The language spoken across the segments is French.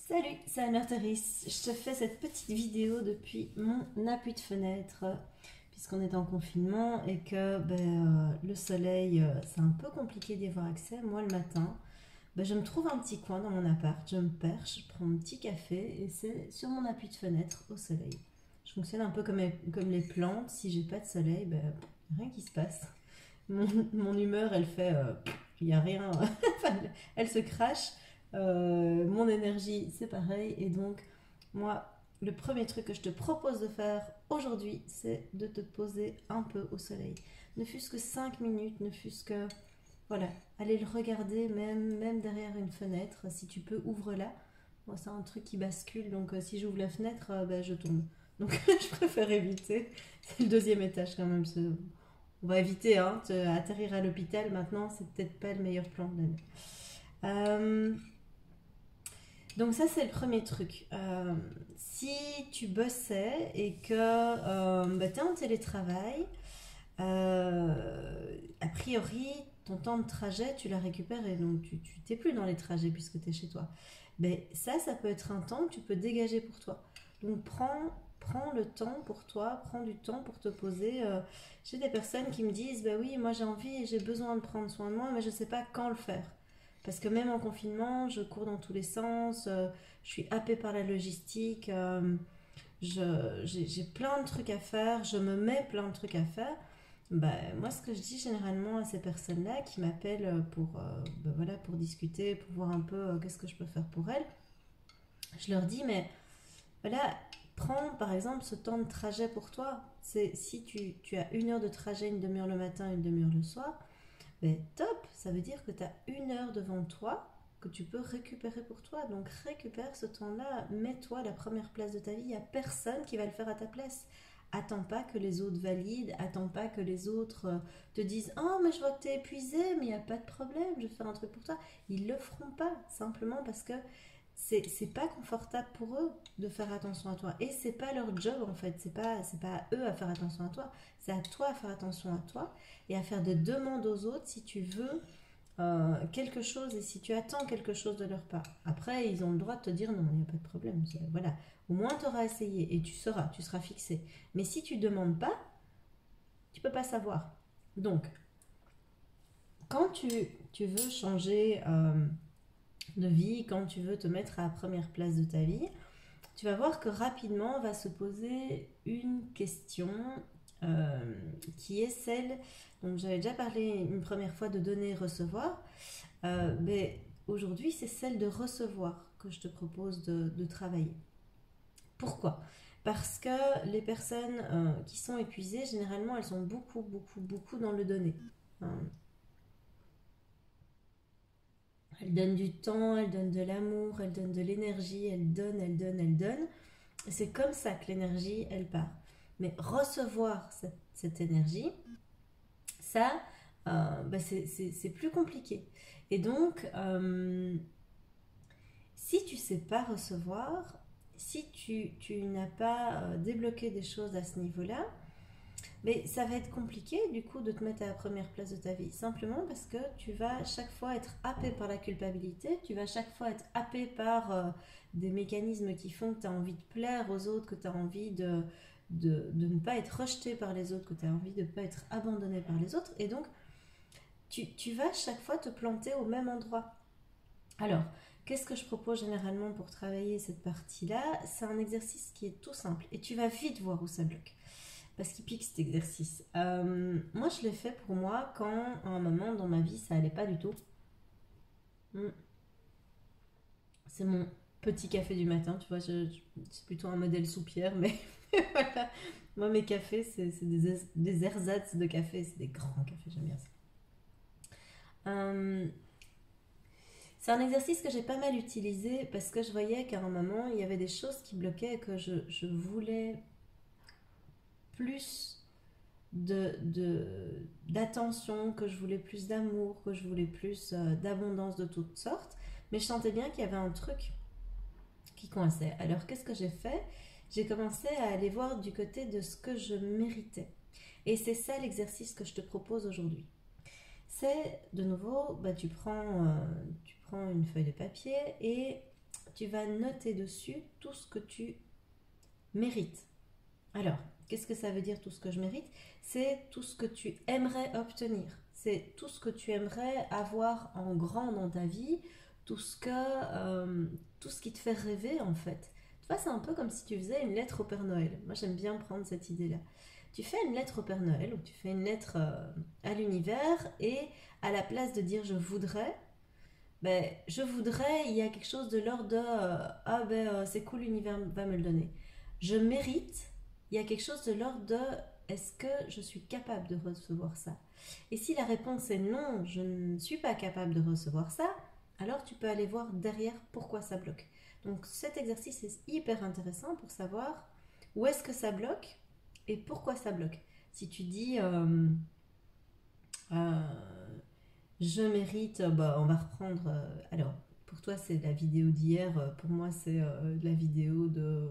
Salut, c'est Anne-Thérèse. Je te fais cette petite vidéo depuis mon appui de fenêtre, puisqu'on est en confinement et que le soleil, c'est un peu compliqué d'y avoir accès. Moi, le matin, je me trouve un petit coin dans mon appart, je me perche, je prends un petit café et c'est sur mon appui de fenêtre au soleil. Je fonctionne un peu comme les plantes. Si j'ai pas de soleil, rien qui se passe. Mon humeur, elle fait, il n'y a rien, enfin, elle se crache. Mon énergie, c'est pareil. Et donc, moi, le premier truc que je te propose de faire aujourd'hui, c'est de te poser un peu au soleil. Ne fût-ce que 5 minutes, ne fût-ce que, voilà, aller le regarder, même derrière une fenêtre. Si tu peux, ouvre-la. Moi, c'est un truc qui bascule, donc si j'ouvre la fenêtre, je tombe. Donc, je préfère éviter. C'est le deuxième étage quand même. On va éviter atterrir à l'hôpital maintenant, c'est peut-être pas le meilleur plan de l'année. Donc ça c'est le premier truc. Si tu bossais et que tu es en télétravail, a priori ton temps de trajet tu l'as récupéré, et donc tu t'es plus dans les trajets puisque tu es chez toi. Mais ça peut être un temps que tu peux dégager pour toi. Donc prends le temps pour toi, prends du temps pour te poser. J'ai des personnes qui me disent, bah oui, moi j'ai envie et j'ai besoin de prendre soin de moi, mais je ne sais pas quand le faire. Parce que même en confinement, je cours dans tous les sens, je suis happée par la logistique, j'ai plein de trucs à faire, je me mets plein de trucs à faire. Moi, ce que je dis généralement à ces personnes-là qui m'appellent pour discuter, pour voir un peu qu'est-ce que je peux faire pour elles, je leur dis, mais voilà, prends par exemple ce temps de trajet pour toi. C'est si tu as 1 heure de trajet, une demi-heure le matin, une demi-heure le soir, top, ça veut dire que tu as 1 heure devant toi que tu peux récupérer pour toi. Donc récupère ce temps-là, mets-toi à la première place de ta vie. Il n'y a personne qui va le faire à ta place. Attends pas que les autres valident, attends pas que les autres te disent oh mais je vois que tu es épuisé, mais il n'y a pas de problème, je vais faire un truc pour toi. Ils le feront pas, simplement parce que c'est pas confortable pour eux de faire attention à toi. Et c'est pas leur job en fait, c'est pas à eux à faire attention à toi, c'est à toi à faire attention à toi et à faire des demandes aux autres si tu veux quelque chose et si tu attends quelque chose de leur part. Après, ils ont le droit de te dire non, il n'y a pas de problème. Voilà, au moins tu auras essayé et tu seras fixé. Mais si tu ne demandes pas, tu peux pas savoir. Donc, quand tu veux changer de vie, quand tu veux te mettre à la première place de ta vie, tu vas voir que rapidement va se poser une question euh, qui est celle, donc j'avais déjà parlé une première fois de donner et recevoir, mais aujourd'hui c'est celle de recevoir que je te propose de travailler. Pourquoi? Parce que les personnes qui sont épuisées, généralement elles sont beaucoup, beaucoup, beaucoup dans le donner. Hein. Elles donnent du temps, elles donnent de l'amour, elles donnent de l'énergie, elles donnent, elles donnent, elles donnent. Et c'est comme ça que l'énergie, elle part. Mais recevoir cette énergie, ça, c'est plus compliqué. Et donc, si tu sais pas recevoir, si tu n'as pas débloqué des choses à ce niveau-là, mais ça va être compliqué du coup de te mettre à la première place de ta vie. Simplement parce que tu vas chaque fois être happé par la culpabilité, tu vas chaque fois être happé par des mécanismes qui font que tu as envie de plaire aux autres, que tu as envie de ne pas être rejeté par les autres, que tu as envie de ne pas être abandonné par les autres. Et donc, tu vas chaque fois te planter au même endroit. Alors, qu'est-ce que je propose généralement pour travailler cette partie-là? C'est un exercice qui est tout simple et tu vas vite voir où ça bloque. Parce qu'il pique cet exercice. Moi, je l'ai fait pour moi quand, à un moment dans ma vie, ça allait pas du tout. C'est mon petit café du matin, tu vois. C'est plutôt un modèle soupière, mais voilà. Moi, mes cafés, c'est des ersatz de café. C'est des grands cafés, j'aime bien ça. Euh, c'est un exercice que j'ai pas mal utilisé parce que je voyais qu'à un moment, il y avait des choses qui bloquaient et que je voulais plus d'attention, que je voulais plus d'amour, que je voulais plus d'abondance de toutes sortes. Mais je sentais bien qu'il y avait un truc qui coinçait. Alors qu'est-ce que j'ai fait? J'ai commencé à aller voir du côté de ce que je méritais. Et c'est ça l'exercice que je te propose aujourd'hui. C'est de nouveau, tu prends une feuille de papier et tu vas noter dessus tout ce que tu mérites. Alors, qu'est-ce que ça veut dire tout ce que je mérite? C'est tout ce que tu aimerais obtenir. C'est tout ce que tu aimerais avoir en grand dans ta vie, tout ce qui te fait rêver en fait. Tu vois, c'est un peu comme si tu faisais une lettre au Père Noël. Moi, j'aime bien prendre cette idée-là. Tu fais une lettre au Père Noël ou tu fais une lettre à l'univers et à la place de dire je voudrais, ben, je voudrais, il y a quelque chose de l'ordre de ah ben c'est cool, l'univers va me le donner. Je mérite, il y a quelque chose de l'ordre de est-ce que je suis capable de recevoir ça? Et si la réponse est non, je ne suis pas capable de recevoir ça, alors tu peux aller voir derrière pourquoi ça bloque. Donc cet exercice est hyper intéressant pour savoir où est-ce que ça bloque et pourquoi ça bloque. Si tu dis euh, je mérite, bah, on va reprendre. Alors, pour toi, c'est la vidéo d'hier. Pour moi, c'est la vidéo de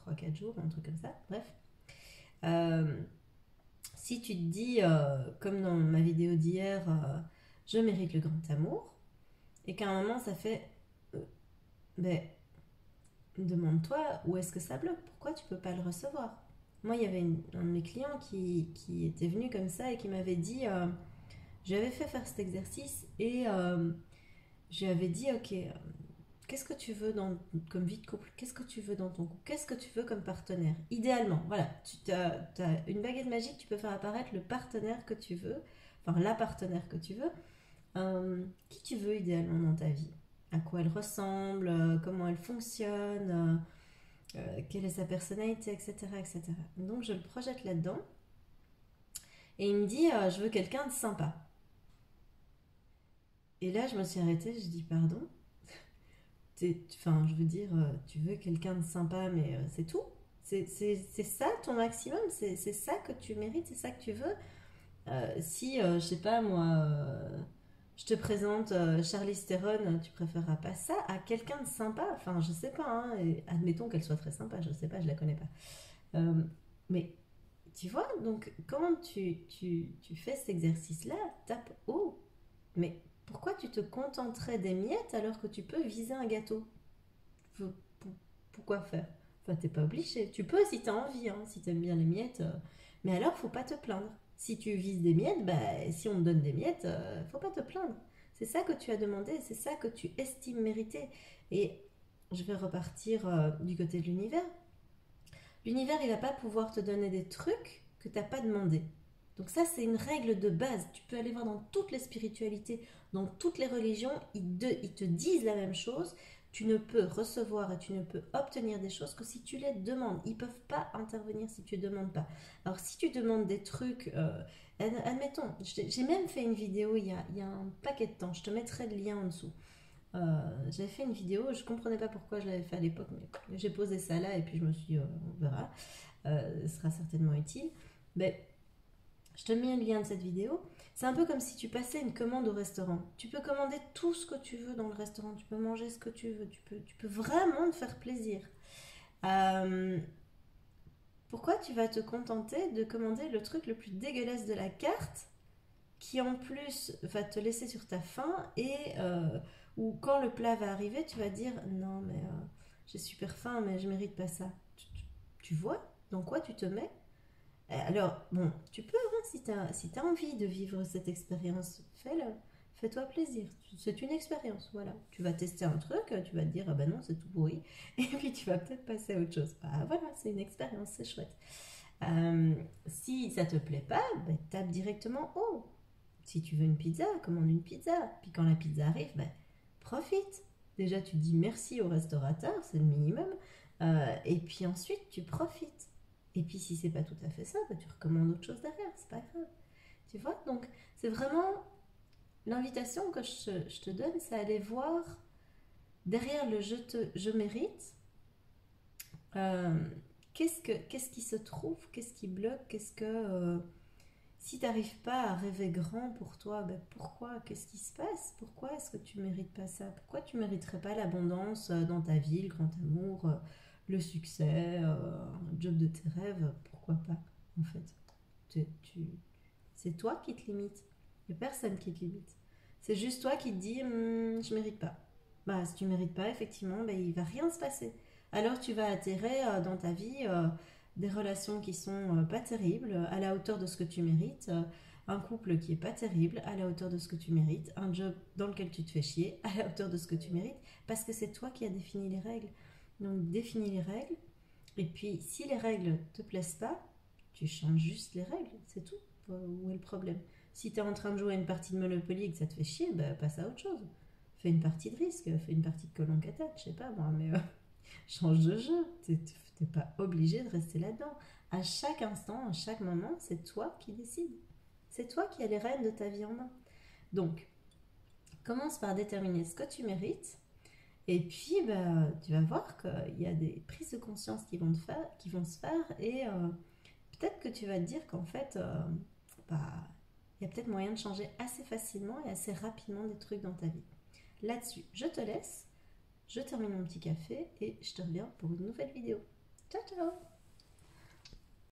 3-4 jours, un truc comme ça. Bref. Euh, si tu te dis, comme dans ma vidéo d'hier, je mérite le grand amour, et qu'à un moment, ça fait. Ben, demande-toi où est-ce que ça bloque. Pourquoi tu peux pas le recevoir? Moi, il y avait un de mes clients qui était venu comme ça et qui m'avait dit. Je lui avais fait faire cet exercice et je lui avais dit, ok, qu'est-ce que tu veux comme vie de couple? Qu'est-ce que tu veux dans ton couple? Qu'est-ce que tu veux comme partenaire? Idéalement, voilà, tu as une baguette magique, tu peux faire apparaître le partenaire que tu veux, enfin la partenaire que tu veux. Qui tu veux idéalement dans ta vie? À quoi elle ressemble? Comment elle fonctionne? Quelle est sa personnalité, etc., etc. Donc je le projette là-dedans et il me dit, je veux quelqu'un de sympa. Et là, je me suis arrêtée, je dis pardon. Enfin, je veux dire, tu veux quelqu'un de sympa, mais c'est tout. C'est ça ton maximum, c'est ça que tu mérites, c'est ça que tu veux. Si, je sais pas moi, je te présente Charlize Theron, tu préféreras pas ça à quelqu'un de sympa. Enfin, je sais pas, hein, et admettons qu'elle soit très sympa, je sais pas, je la connais pas. Mais tu vois, donc comment tu fais cet exercice-là, tape haut. Mais pourquoi tu te contenterais des miettes alors que tu peux viser un gâteau? Pourquoi faire? Enfin, t'es pas obligé. Tu peux si t'as envie, hein, si t'aimes bien les miettes. Mais alors, faut pas te plaindre. Si tu vises des miettes, bah, si on te donne des miettes, faut pas te plaindre. C'est ça que tu as demandé, c'est ça que tu estimes mériter. Et je vais repartir du côté de l'univers. L'univers, il va pas pouvoir te donner des trucs que t'as pas demandé. Donc ça, c'est une règle de base. Tu peux aller voir dans toutes les spiritualités, dans toutes les religions, ils te disent la même chose. Tu ne peux recevoir et tu ne peux obtenir des choses que si tu les demandes. Ils ne peuvent pas intervenir si tu ne demandes pas. Alors si tu demandes des trucs, admettons, j'ai même fait une vidéo il y a un paquet de temps, je te mettrai le lien en dessous. J'avais fait une vidéo, je ne comprenais pas pourquoi je l'avais fait à l'époque, mais j'ai posé ça là et puis je me suis dit, on verra, ce sera certainement utile. Mais je te mets le lien de cette vidéo. C'est un peu comme si tu passais une commande au restaurant. Tu peux commander tout ce que tu veux dans le restaurant. Tu peux manger ce que tu veux. Tu peux vraiment te faire plaisir. Euh, Pourquoi tu vas te contenter de commander le truc le plus dégueulasse de la carte qui en plus va te laisser sur ta faim et ou quand le plat va arriver, tu vas dire non mais j'ai super faim mais je mérite pas ça. Tu vois dans quoi tu te mets? Alors, bon, tu peux, hein, si t'as envie de vivre cette expérience, fais-le. Fais-toi plaisir. C'est une expérience, voilà. Tu vas tester un truc, tu vas te dire, ah ben non, c'est tout pourri. Et puis tu vas peut-être passer à autre chose. Bah voilà, c'est une expérience, c'est chouette. Si ça te plaît pas, ben, tape directement haut. Si tu veux une pizza, commande une pizza. Puis quand la pizza arrive, ben, profite. Déjà, tu dis merci au restaurateur, c'est le minimum. Et puis ensuite, tu profites. Et puis si c'est pas tout à fait ça, bah, tu recommandes autre chose derrière, c'est pas grave. Tu vois? Donc c'est vraiment l'invitation que je te donne, c'est aller voir derrière le je mérite, euh, qu'est-ce qui se trouve, qu'est-ce qui bloque, si tu n'arrives pas à rêver grand pour toi, ben pourquoi? Qu'est-ce qui se passe? Pourquoi est-ce que tu ne mérites pas ça? Pourquoi tu ne mériterais pas l'abondance dans ta vie, le grand amour, le succès, un job de tes rêves? Pourquoi pas, en fait? C'est toi qui te limite. Il n'y a personne qui te limite. C'est juste toi qui te dis, je ne mérite pas. bah, si tu mérites pas, effectivement, bah, il va rien se passer. Alors tu vas attirer dans ta vie des relations qui sont pas terribles, à la hauteur de ce que tu mérites, un couple qui est pas terrible, à la hauteur de ce que tu mérites, un job dans lequel tu te fais chier, à la hauteur de ce que tu mérites, parce que c'est toi qui as défini les règles. Donc définis les règles, et puis si les règles te plaisent pas, tu changes juste les règles, c'est tout. Où est le problème? Si tu es en train de jouer à une partie de Monopoly et que ça te fait chier, bah, passe à autre chose. Fais une partie de risque, fais une partie de colon tête, je sais pas moi, mais change de jeu. T'es pas obligé de rester là-dedans. À chaque instant, à chaque moment, c'est toi qui décides. C'est toi qui as les rênes de ta vie en main. Donc, commence par déterminer ce que tu mérites. Et puis, bah, tu vas voir qu'il y a des prises de conscience qui vont se faire. Et peut-être que tu vas te dire qu'en fait, bah, il y a peut-être moyen de changer assez facilement et assez rapidement des trucs dans ta vie. Là-dessus, je te laisse. Je termine mon petit café et je te reviens pour une nouvelle vidéo. Ciao ciao!